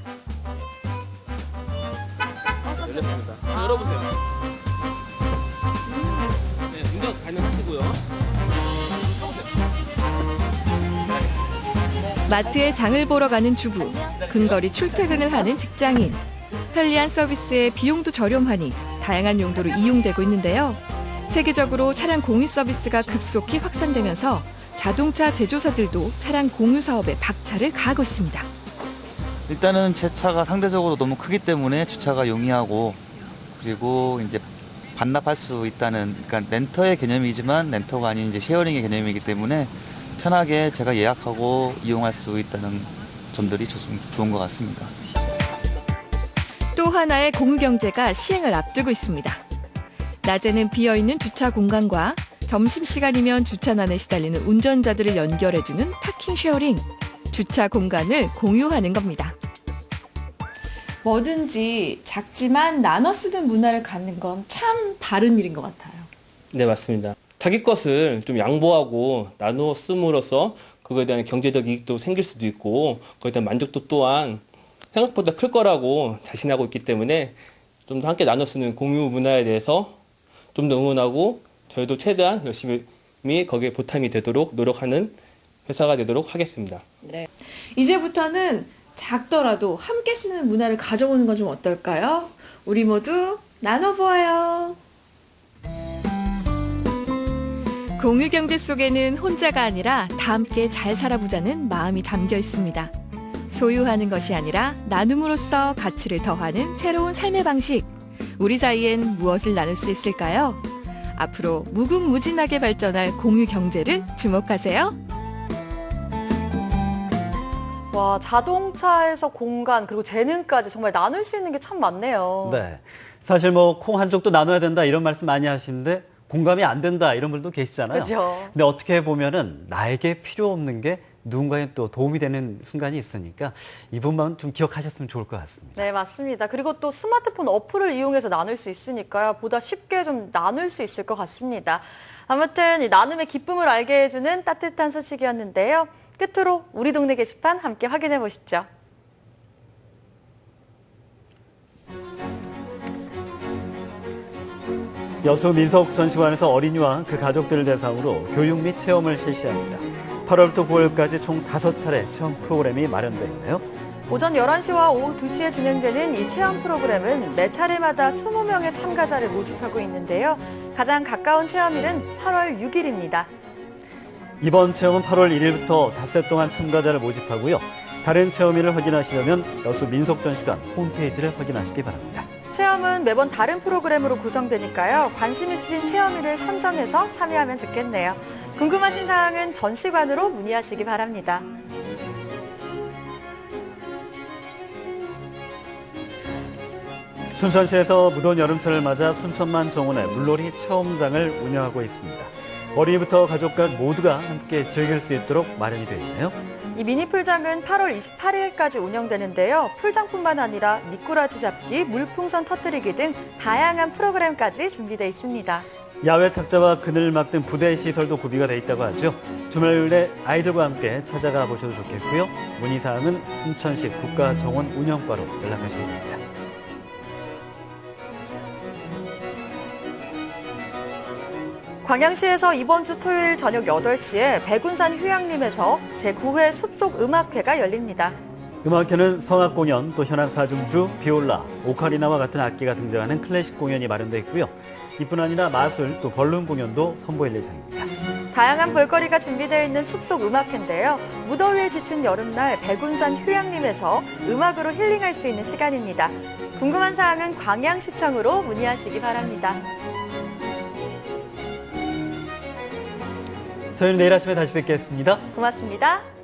열렸습니다. 열어보세요. 네, 운전 가능하시고요. 마트에 장을 보러 가는 주부, 근거리 출퇴근을 하는 직장인, 편리한 서비스에 비용도 저렴하니 다양한 용도로 이용되고 있는데요. 세계적으로 차량 공유 서비스가 급속히 확산되면서 자동차 제조사들도 차량 공유 사업에 박차를 가하고 있습니다. 일단은 제 차가 상대적으로 너무 크기 때문에 주차가 용이하고, 그리고 이제 반납할 수 있다는, 그러니까 렌터의 개념이지만 렌터가 아닌 이제 쉐어링의 개념이기 때문에 편하게 제가 예약하고 이용할 수 있다는 점들이 좋은 것 같습니다. 또 하나의 공유 경제가 시행을 앞두고 있습니다. 낮에는 비어있는 주차 공간과 점심시간이면 주차난에 시달리는 운전자들을 연결해주는 파킹 쉐어링, 주차 공간을 공유하는 겁니다. 뭐든지 작지만 나눠 쓰는 문화를 갖는 건 참 바른 일인 것 같아요. 네, 맞습니다. 자기 것을 좀 양보하고 나누어 씀으로써 그거에 대한 경제적 이익도 생길 수도 있고 그거에 대한 만족도 또한 생각보다 클 거라고 자신하고 있기 때문에 좀 더 함께 나눠 쓰는 공유 문화에 대해서 좀 더 응원하고 저희도 최대한 열심히 거기에 보탬이 되도록 노력하는 회사가 되도록 하겠습니다. 네. 이제부터는 작더라도 함께 쓰는 문화를 가져보는 건 좀 어떨까요? 우리 모두 나눠보아요. 공유 경제 속에는 혼자가 아니라 다 함께 잘 살아보자는 마음이 담겨 있습니다. 소유하는 것이 아니라 나눔으로써 가치를 더하는 새로운 삶의 방식. 우리 사이엔 무엇을 나눌 수 있을까요? 앞으로 무궁무진하게 발전할 공유 경제를 주목하세요. 와, 자동차에서 공간 그리고 재능까지 정말 나눌 수 있는 게 참 많네요. 네. 사실 뭐 콩 한 쪽도 나눠야 된다 이런 말씀 많이 하시는데 공감이 안 된다 이런 분들도 계시잖아요. 그렇죠. 근데 어떻게 보면은 나에게 필요 없는 게 누군가에 또 도움이 되는 순간이 있으니까 이 부분만 좀 기억하셨으면 좋을 것 같습니다. 네, 맞습니다. 그리고 또 스마트폰 어플을 이용해서 나눌 수 있으니까요. 보다 쉽게 좀 나눌 수 있을 것 같습니다. 아무튼 이 나눔의 기쁨을 알게 해주는 따뜻한 소식이었는데요. 끝으로 우리 동네 게시판 함께 확인해 보시죠. 여수 민속전시관에서 어린이와 그 가족들을 대상으로 교육 및 체험을 실시합니다. 8월부터 9월까지 총 5차례 체험 프로그램이 마련되어 있네요. 오전 11시와 오후 2시에 진행되는 이 체험 프로그램은 매 차례마다 20명의 참가자를 모집하고 있는데요. 가장 가까운 체험일은 8월 6일입니다. 이번 체험은 8월 1일부터 닷새 동안 참가자를 모집하고요. 다른 체험일을 확인하시려면 여수 민속전시관 홈페이지를 확인하시기 바랍니다. 체험은 매번 다른 프로그램으로 구성되니까요. 관심 있으신 체험일을 선정해서 참여하면 좋겠네요. 궁금하신 사항은 전시관으로 문의하시기 바랍니다. 순천시에서 무더운 여름철을 맞아 순천만 정원에 물놀이 체험장을 운영하고 있습니다. 어린이부터 가족과 모두가 함께 즐길 수 있도록 마련이 되어 있네요. 이 미니 풀장은 8월 28일까지 운영되는데요. 풀장뿐만 아니라 미꾸라지 잡기, 물풍선 터뜨리기 등 다양한 프로그램까지 준비되어 있습니다. 야외 탁자와 그늘막 등 부대 시설도 구비가 되어 있다고 하죠. 주말에 아이들과 함께 찾아가 보셔도 좋겠고요. 문의사항은 순천시 국가정원 운영과로 연락하시면 됩니다. 광양시에서 이번 주 토요일 저녁 8시에 백운산 휴양림에서 제9회 숲속 음악회가 열립니다. 음악회는 성악 공연, 또 현악 사중주, 비올라, 오카리나와 같은 악기가 등장하는 클래식 공연이 마련되어 있고요. 이뿐 아니라 마술, 또 벌룬 공연도 선보일 예정입니다. 다양한 볼거리가 준비되어 있는 숲속 음악회인데요. 무더위에 지친 여름날 백운산 휴양림에서 음악으로 힐링할 수 있는 시간입니다. 궁금한 사항은 광양시청으로 문의하시기 바랍니다. 저희는 내일 아침에 다시 뵙겠습니다. 고맙습니다.